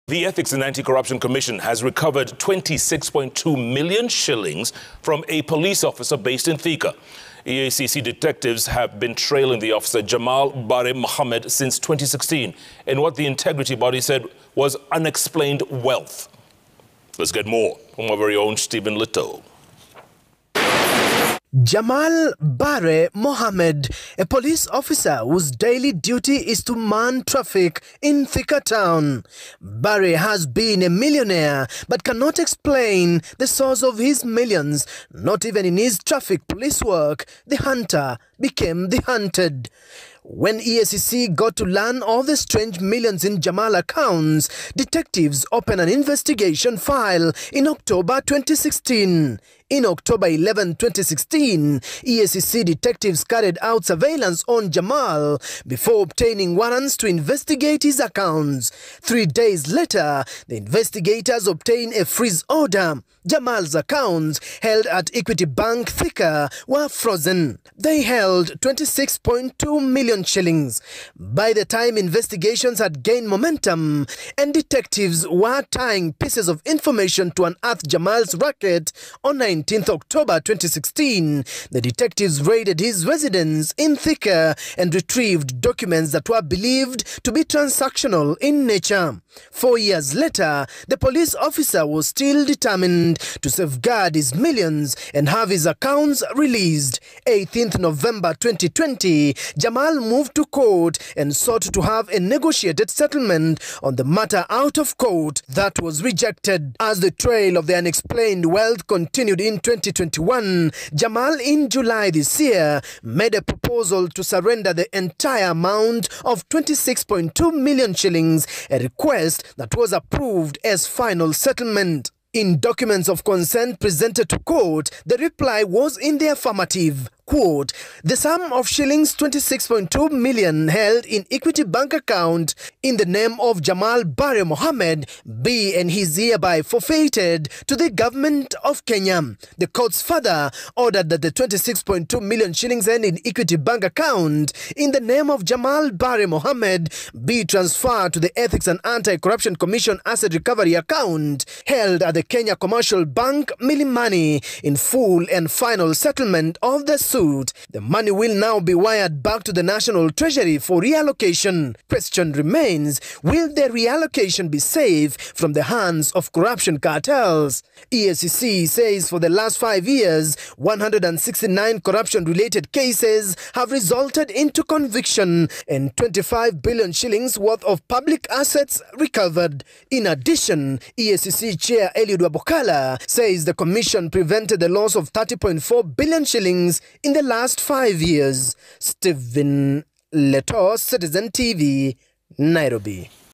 The Ethics and Anti-Corruption Commission has recovered 26.2 million shillings from a police officer based in Thika. EACC detectives have been trailing the officer Jamal Bare Mohamed since 2016 in what the integrity body said was unexplained wealth. Let's get more from our very own Stephen Little. Jamal Bare Mohamed, a police officer whose daily duty is to man traffic in Thika town. Bare has been a millionaire but cannot explain the source of his millions. Not even in his traffic police work, the hunter became the hunted. When EACC got to learn of the strange millions in Jamal accounts, detectives opened an investigation file in October 2016. In October 11, 2016, EACC detectives carried out surveillance on Jamal before obtaining warrants to investigate his accounts. 3 days later, the investigators obtained a freeze order. Jamal's accounts held at Equity Bank Thika were frozen. They held 26.2 million shillings. By the time investigations had gained momentum and detectives were tying pieces of information to unearth Jamal's racket, on 19th October 2016, the detectives raided his residence in Thika and retrieved documents that were believed to be transactional in nature. 4 years later, the police officer was still determined to safeguard his millions and have his accounts released. 18th November 2020, Jamal moved to court and sought to have a negotiated settlement on the matter out of court. That was rejected. As the trail of the unexplained wealth continued in 2021, Jamal in July this year made a proposal to surrender the entire amount of 26.2 million shillings, a request that was approved as final settlement. In documents of consent presented to court, the reply was in the affirmative. Quote, the sum of shillings 26.2 million held in Equity Bank account in the name of Jamal Bare Mohamed be and he is hereby forfeited to the government of Kenya. The court's further ordered that the 26.2 million shillings held in Equity Bank account in the name of Jamal Bare Mohamed be transferred to the Ethics and Anti-Corruption Commission Asset Recovery account held at the Kenya Commercial Bank Milimani in full and final settlement of the suit. The money will now be wired back to the National Treasury for reallocation. Question remains, will the reallocation be safe from the hands of corruption cartels? EACC says for the last 5 years, 169 corruption-related cases have resulted into conviction and 25 billion shillings worth of public assets recovered. In addition, EACC Chair Eliud Wabukala says the commission prevented the loss of 30.4 billion shillings in the last 5 years. Stephen Little, Citizen TV, Nairobi.